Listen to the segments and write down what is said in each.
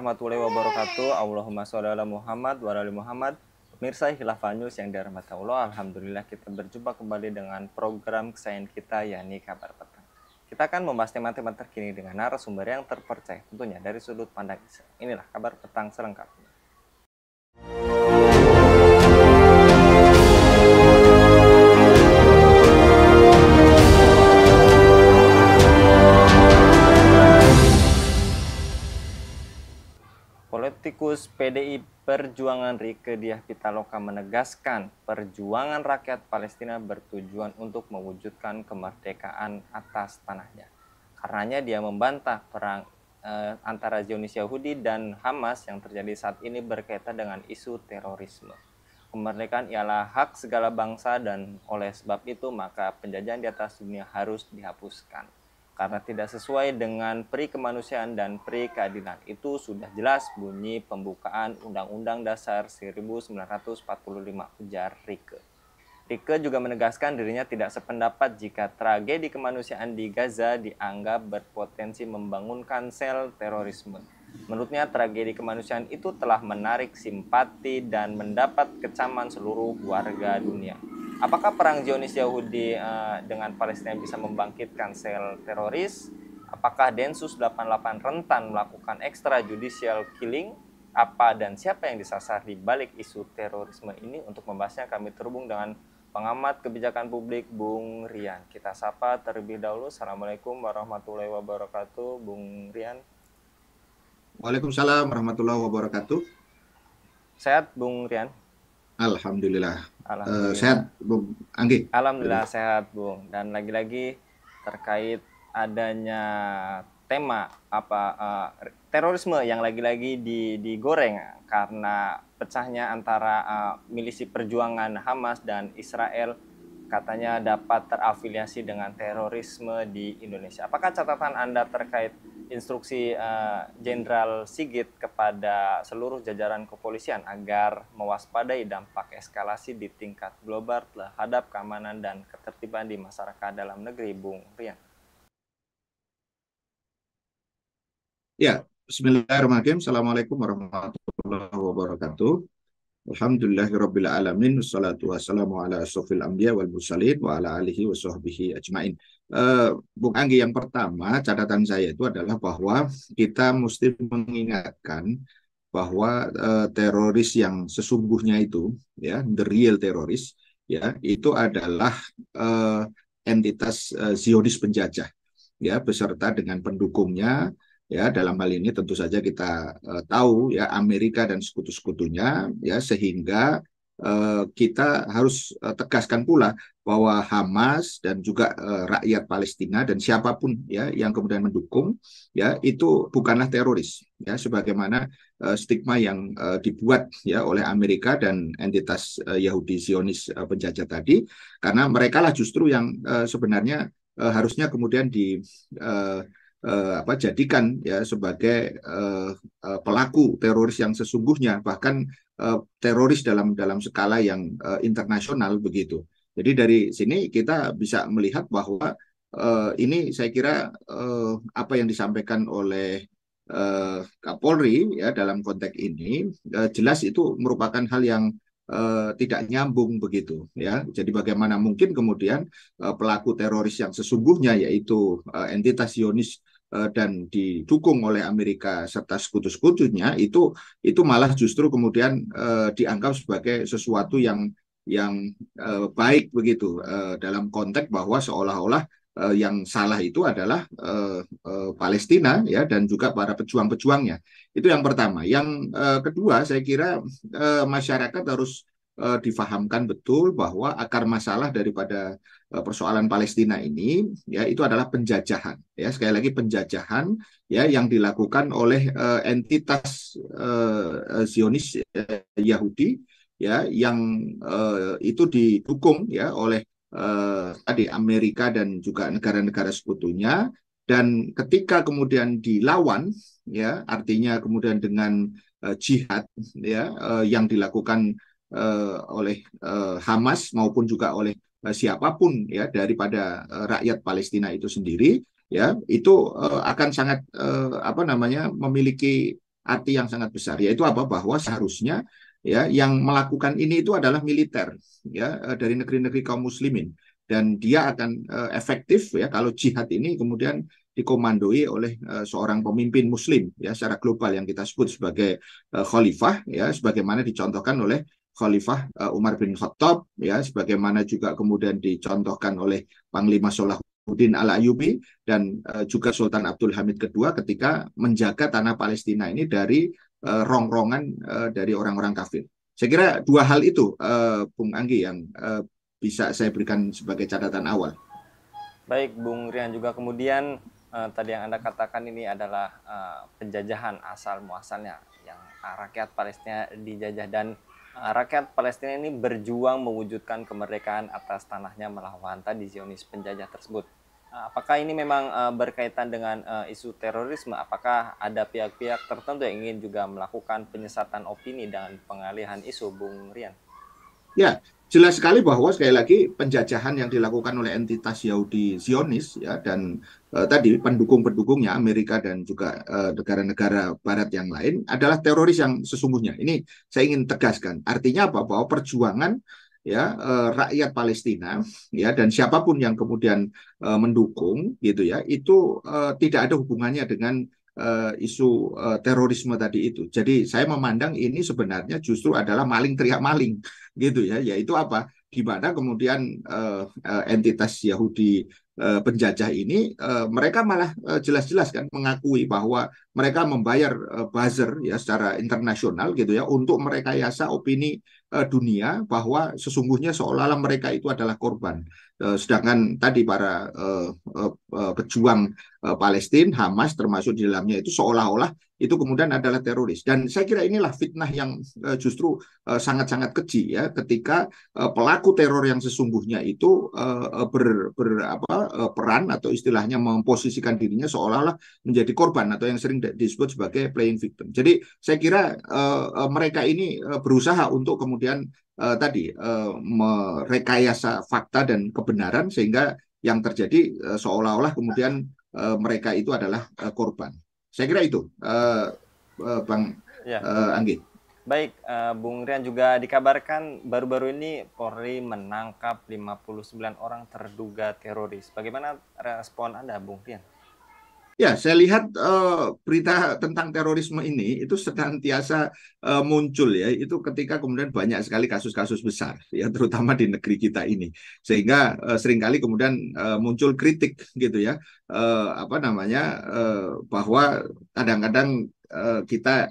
warahmatullahi wabarakatuh. Allahumma sholli ala Muhammad wa ala ali Muhammad. Pemirsa Khilafah News yang dirahmati Allah, alhamdulillah kita berjumpa kembali dengan program kesayangan kita, yakni Kabar Petang. Kita akan membahas tema-tema terkini dengan narasumber yang terpercaya, tentunya dari sudut pandang Islam. Inilah Kabar Petang selengkapnya. Politikus PDI Perjuangan Rieke Diah Pitaloka menegaskan perjuangan rakyat Palestina bertujuan untuk mewujudkan kemerdekaan atas tanahnya. Karenanya dia membantah perang antara Zionis Yahudi dan Hamas yang terjadi saat ini berkaitan dengan isu terorisme. Kemerdekaan ialah hak segala bangsa dan oleh sebab itu maka penjajahan di atas dunia harus dihapuskan. Karena tidak sesuai dengan peri kemanusiaan dan peri keadilan. Itu sudah jelas bunyi pembukaan Undang-Undang Dasar 1945, ujar Rieke. Rieke juga menegaskan dirinya tidak sependapat jika tragedi kemanusiaan di Gaza dianggap berpotensi membangunkan sel terorisme. Menurutnya tragedi kemanusiaan itu telah menarik simpati dan mendapat kecaman seluruh warga dunia. Apakah perang Zionis Yahudi dengan Palestina bisa membangkitkan sel teroris? Apakah Densus 88 rentan melakukan extrajudicial killing? Apa dan siapa yang disasar di balik isu terorisme ini? Untuk membahasnya kami terhubung dengan pengamat kebijakan publik Bung Rian. Kita sapa terlebih dahulu. Assalamualaikum warahmatullahi wabarakatuh, Bung Rian. Waalaikumsalam warahmatullahi wabarakatuh. Sehat, Bung Rian? Alhamdulillah. Alhamdulillah. Sehat, Bung Anggi. Alhamdulillah sehat, Bung. Dan lagi-lagi terkait adanya tema terorisme yang lagi-lagi digoreng karena pecahnya antara milisi perjuangan Hamas dan Israel katanya dapat terafiliasi dengan terorisme di Indonesia. Apakah catatan Anda terkait instruksi Jenderal Sigit kepada seluruh jajaran kepolisian agar mewaspadai dampak eskalasi di tingkat global terhadap keamanan dan ketertiban di masyarakat dalam negeri, Bung Rian? Ya, bismillahirrahmanirrahim. Assalamualaikum warahmatullahi wabarakatuh. Alhamdulillahirabbil alamin, wassalatu wassalamu ala asyrofil anbiya wal mursalin wa ala alihi wa sahbihi ajmain. Bung Anggi, yang pertama catatan saya itu adalah bahwa kita mesti mengingatkan bahwa teroris yang sesungguhnya itu, ya, the real teroris, ya, itu adalah entitas Zionis penjajah, ya, beserta dengan pendukungnya. Ya, dalam hal ini tentu saja kita tahu ya Amerika dan sekutu-sekutunya, ya, sehingga kita harus tegaskan pula bahwa Hamas dan juga rakyat Palestina dan siapapun ya yang kemudian mendukung ya itu bukanlah teroris ya, sebagaimana stigma yang dibuat ya oleh Amerika dan entitas Yahudi Zionis penjajah tadi, karena mereka lah justru yang sebenarnya harusnya kemudian jadikan ya sebagai pelaku teroris yang sesungguhnya, bahkan teroris dalam skala yang internasional begitu. Jadi dari sini kita bisa melihat bahwa ini saya kira apa yang disampaikan oleh Kapolri ya dalam konteks ini jelas itu merupakan hal yang tidak nyambung begitu ya. Jadi bagaimana mungkin kemudian pelaku teroris yang sesungguhnya yaitu entitas Zionis dan didukung oleh Amerika serta sekutu-sekutunya itu malah justru kemudian dianggap sebagai sesuatu yang baik begitu dalam konteks bahwa seolah-olah yang salah itu adalah Palestina ya dan juga para pejuang-pejuangnya. Itu yang pertama. Yang kedua, saya kira masyarakat harus difahamkan betul bahwa akar masalah daripada persoalan Palestina ini ya itu adalah penjajahan ya, sekali lagi penjajahan ya yang dilakukan oleh entitas Zionis Yahudi ya yang itu didukung ya oleh tadi Amerika dan juga negara-negara sekutunya, dan ketika kemudian dilawan ya artinya kemudian dengan jihad ya yang dilakukan oleh Hamas maupun juga oleh siapapun ya daripada rakyat Palestina itu sendiri ya itu akan sangat memiliki arti yang sangat besar, yaitu apa? Bahwa seharusnya ya yang melakukan ini itu adalah militer ya dari negeri-negeri kaum muslimin, dan dia akan efektif ya kalau jihad ini kemudian dikomandoi oleh seorang pemimpin muslim ya secara global yang kita sebut sebagai khalifah ya, sebagaimana dicontohkan oleh Khalifah Umar bin Khattab ya, sebagaimana juga kemudian dicontohkan oleh Panglima Salahuddin Al-Ayyubi dan juga Sultan Abdul Hamid kedua ketika menjaga tanah Palestina ini dari rongrongan dari orang-orang kafir. Saya kira dua hal itu, Bung Anggi, yang bisa saya berikan sebagai catatan awal. Baik, Bung Rian, juga kemudian tadi yang Anda katakan ini adalah penjajahan asal muasalnya, yang rakyat Palestina dijajah, dan rakyat Palestina ini berjuang mewujudkan kemerdekaan atas tanahnya melawan tadi Zionis penjajah tersebut. Apakah ini memang berkaitan dengan isu terorisme? Apakah ada pihak-pihak tertentu yang ingin juga melakukan penyesatan opini dan pengalihan isu, Bung Rian? Ya, jelas sekali bahwa sekali lagi penjajahan yang dilakukan oleh entitas Yahudi Zionis ya, dan tadi pendukung-pendukungnya Amerika dan juga negara-negara Barat yang lain adalah teroris yang sesungguhnya. Ini saya ingin tegaskan. Artinya apa? Bahwa perjuangan ya rakyat Palestina ya, dan siapapun yang kemudian mendukung gitu ya, itu tidak ada hubungannya dengan isu terorisme tadi itu. Jadi saya memandang ini sebenarnya justru adalah maling teriak maling gitu ya, yaitu apa? Di mana kemudian entitas Yahudi penjajah ini mereka malah jelas-jelas kan mengakui bahwa mereka membayar buzzer ya secara internasional gitu ya untuk merekayasa opini dunia bahwa sesungguhnya seolah-olah mereka itu adalah korban. Sedangkan tadi para pejuang Palestina, Hamas termasuk di dalamnya itu seolah-olah itu kemudian adalah teroris. Dan saya kira inilah fitnah yang justru sangat-sangat keji ya, ketika pelaku teror yang sesungguhnya itu peran atau istilahnya memposisikan dirinya seolah-olah menjadi korban atau yang sering disebut sebagai playing victim. Jadi saya kira mereka ini berusaha untuk kemudian tadi merekayasa fakta dan kebenaran sehingga yang terjadi seolah-olah kemudian mereka itu adalah korban. Saya kira itu, Bang Ya, Anggi. baik, Bung Rian, juga dikabarkan baru-baru ini Polri menangkap 59 orang terduga teroris. Bagaimana respon Anda, Bung Rian? Ya, saya lihat berita tentang terorisme ini itu senantiasa muncul ya, itu ketika kemudian banyak sekali kasus-kasus besar ya, terutama di negeri kita ini, sehingga seringkali kemudian muncul kritik gitu ya, apa namanya, bahwa kadang-kadang kita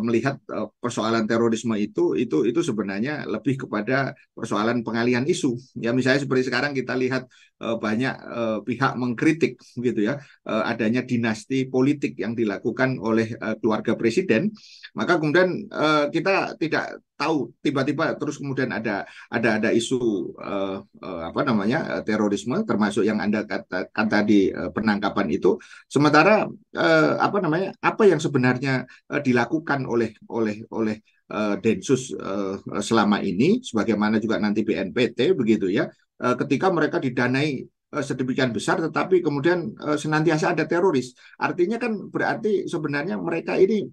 melihat persoalan terorisme itu sebenarnya lebih kepada persoalan pengalihan isu ya, misalnya seperti sekarang kita lihat banyak pihak mengkritik gitu ya adanya dinasti politik yang dilakukan oleh keluarga presiden, maka kemudian kita tidak tahu tiba-tiba terus kemudian ada isu apa namanya terorisme termasuk yang Anda katakan tadi penangkapan itu, sementara apa namanya apa yang sebenarnya dilakukan oleh Densus selama ini, sebagaimana juga nanti BNPT begitu ya, ketika mereka didanai sedemikian besar tetapi kemudian senantiasa ada teroris. Artinya kan berarti sebenarnya mereka ini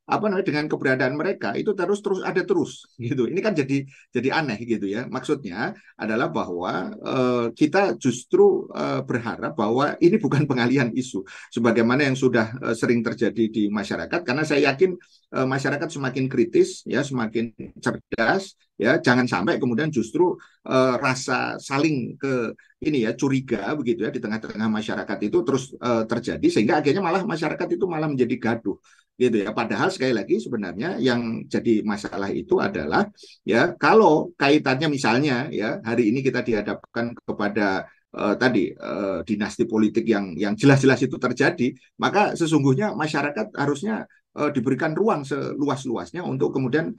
apa namanya dengan keberadaan mereka itu terus ada terus gitu. Ini kan jadi aneh gitu ya. Maksudnya adalah bahwa kita justru berharap bahwa ini bukan pengalihan isu sebagaimana yang sudah sering terjadi di masyarakat, karena saya yakin masyarakat semakin kritis ya, semakin cerdas ya, jangan sampai kemudian justru rasa saling ke ini ya curiga begitu ya di tengah-tengah masyarakat itu terus terjadi sehingga akhirnya malah masyarakat itu malah menjadi gaduh gitu ya. Padahal sekali lagi sebenarnya yang jadi masalah itu adalah ya kalau kaitannya misalnya ya hari ini kita dihadapkan kepada tadi dinasti politik yang jelas-jelas itu terjadi, maka sesungguhnya masyarakat harusnya diberikan ruang seluas-luasnya untuk kemudian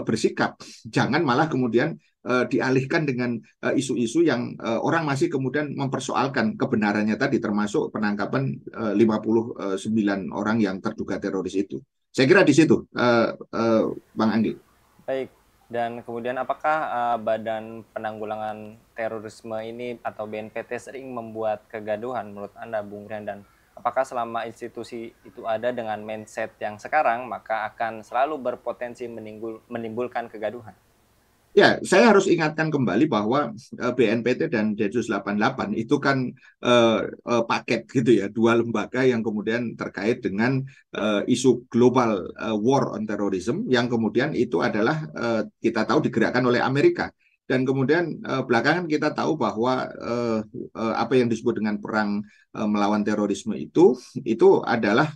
bersikap. Jangan malah kemudian dialihkan dengan isu-isu yang orang masih kemudian mempersoalkan kebenarannya tadi, termasuk penangkapan 59 orang yang terduga teroris itu. Saya kira di situ, Bang Andi. Baik, dan kemudian apakah Badan Penanggulangan Terorisme ini atau BNPT sering membuat kegaduhan menurut Anda, Bung Rian, dan Apakah selama institusi itu ada dengan mindset yang sekarang, maka akan selalu berpotensi menimbulkan kegaduhan? Ya, saya harus ingatkan kembali bahwa BNPT dan Densus 88 itu kan paket gitu ya, dua lembaga yang kemudian terkait dengan isu global war on terrorism yang kemudian itu adalah kita tahu digerakkan oleh Amerika. Dan kemudian belakangan kita tahu bahwa apa yang disebut dengan perang melawan terorisme itu adalah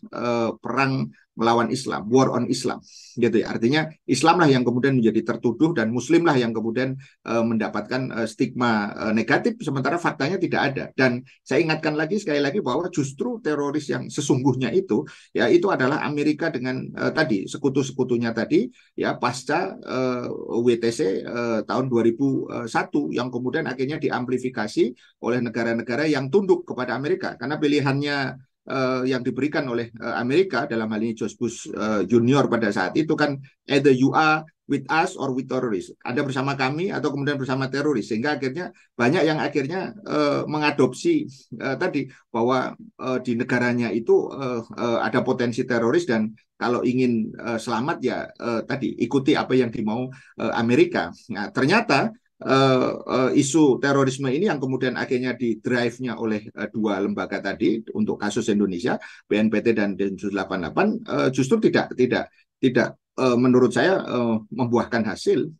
perang melawan Islam, war on Islam, gitu ya. Artinya Islamlah yang kemudian menjadi tertuduh dan Muslimlah yang kemudian mendapatkan stigma negatif, sementara faktanya tidak ada. Dan saya ingatkan lagi sekali lagi bahwa justru teroris yang sesungguhnya ya itu adalah Amerika dengan tadi sekutu-sekutunya tadi, ya pasca WTC tahun 2001 yang kemudian akhirnya diamplifikasi oleh negara-negara yang tunduk kepada Amerika karena pilihannya yang diberikan oleh Amerika dalam hal ini George Bush Junior pada saat itu kan either you are with us or with terrorists. Ada bersama kami atau kemudian bersama teroris. Sehingga akhirnya banyak yang akhirnya mengadopsi tadi bahwa di negaranya itu ada potensi teroris dan kalau ingin selamat ya tadi ikuti apa yang dimau Amerika. Nah, ternyata isu terorisme ini yang kemudian akhirnya di-drive-nya oleh dua lembaga tadi untuk kasus Indonesia, BNPT dan Densus 88, justru tidak menurut saya membuahkan hasil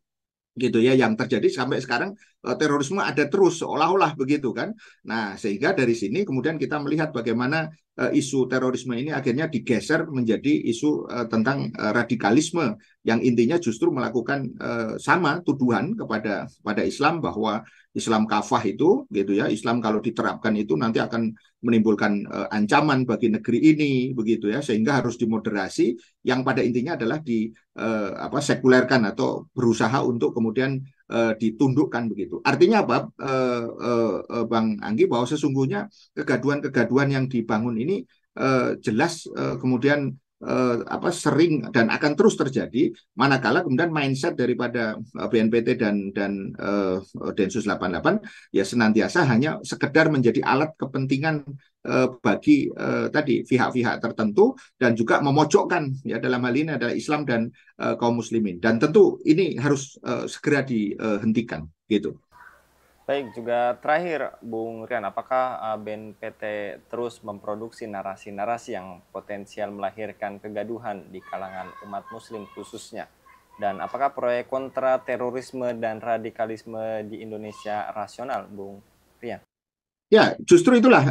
gitu ya yang terjadi sampai sekarang terorisme ada terus seolah-olah begitu kan. Nah, sehingga dari sini kemudian kita melihat bagaimana isu terorisme ini akhirnya digeser menjadi isu tentang radikalisme yang intinya justru melakukan sama tuduhan kepada Islam bahwa Islam kafah itu gitu ya, Islam kalau diterapkan itu nanti akan menimbulkan ancaman bagi negeri ini begitu ya, sehingga harus dimoderasi yang pada intinya adalah sekulerkan atau berusaha untuk kemudian ditundukkan begitu. Artinya apa, Bang Anggi, bahwa sesungguhnya kegaduhan-kegaduhan yang dibangun ini jelas kemudian sering dan akan terus terjadi manakala kemudian mindset daripada BNPT dan Densus 88 ya senantiasa hanya sekedar menjadi alat kepentingan bagi tadi pihak-pihak tertentu dan juga memojokkan ya dalam hal ini adalah Islam dan kaum muslimin dan tentu ini harus segera dihentikan gitu. Baik, juga terakhir Bung Rian, apakah BNPT terus memproduksi narasi-narasi yang potensial melahirkan kegaduhan di kalangan umat muslim khususnya? Dan apakah proyek kontra terorisme dan radikalisme di Indonesia rasional, Bung Rian? Ya, justru itulah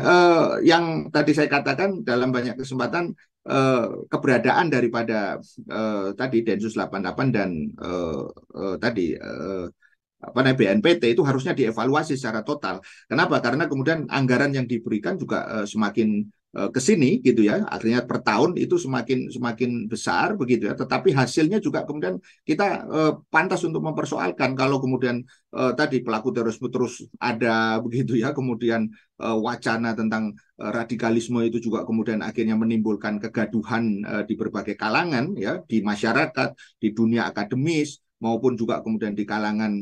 yang tadi saya katakan dalam banyak kesempatan keberadaan daripada tadi Densus 88 dan tadi BNPT itu harusnya dievaluasi secara total. Kenapa? Karena kemudian anggaran yang diberikan juga semakin ke sini gitu ya. Artinya per tahun itu semakin semakin besar begitu ya. Tetapi hasilnya juga kemudian kita pantas untuk mempersoalkan kalau kemudian tadi pelaku terorisme terus ada begitu ya. Kemudian wacana tentang radikalisme itu juga kemudian akhirnya menimbulkan kegaduhan di berbagai kalangan ya, di masyarakat, di dunia akademis maupun juga kemudian di kalangan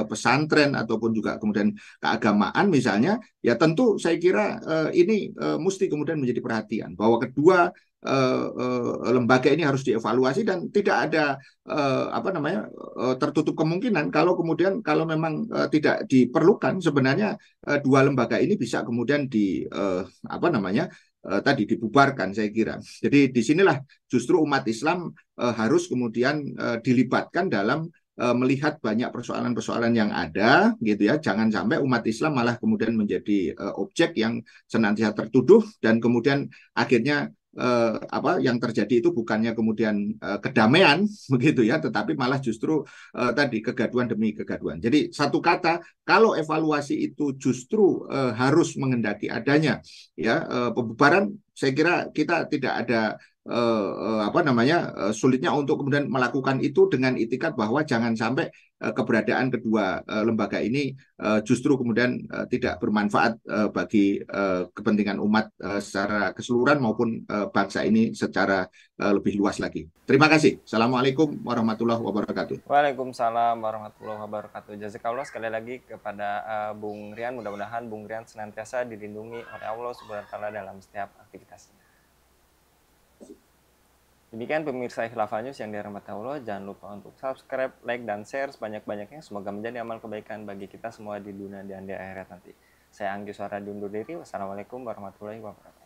pesantren ataupun juga kemudian keagamaan misalnya, ya tentu saya kira ini mesti kemudian menjadi perhatian bahwa kedua lembaga ini harus dievaluasi dan tidak ada tertutup kemungkinan kalau memang tidak diperlukan sebenarnya dua lembaga ini bisa kemudian tadi dibubarkan saya kira. Jadi disinilah justru umat Islam harus kemudian dilibatkan dalam melihat banyak persoalan-persoalan yang ada gitu ya. Jangan sampai umat Islam malah kemudian menjadi objek yang senantiasa tertuduh dan kemudian akhirnya yang terjadi itu bukannya kemudian kedamaian begitu ya, tetapi malah justru tadi kegaduhan demi kegaduhan. Jadi satu kata, kalau evaluasi itu justru harus menghendaki adanya ya pembubaran, saya kira kita tidak ada apa namanya sulitnya untuk kemudian melakukan itu dengan itikat bahwa jangan sampai keberadaan kedua lembaga ini justru kemudian tidak bermanfaat bagi kepentingan umat secara keseluruhan maupun bangsa ini secara lebih luas lagi. Terima kasih. Assalamualaikum warahmatullahi wabarakatuh. Waalaikumsalam warahmatullahi wabarakatuh. Jazakallah sekali lagi kepada Bung Rian. Mudah-mudahan Bung Rian senantiasa dilindungi oleh Allah Subhanahu wa taala dalam setiap aktivitasnya. Demikian pemirsa Khilafah News yang dirahmati Allah. Jangan lupa untuk subscribe, like, dan share sebanyak-banyaknya. Semoga menjadi amal kebaikan bagi kita semua di dunia dan di akhirat nanti. Saya Anggi Suara diundur diri. Wassalamualaikum warahmatullahi wabarakatuh.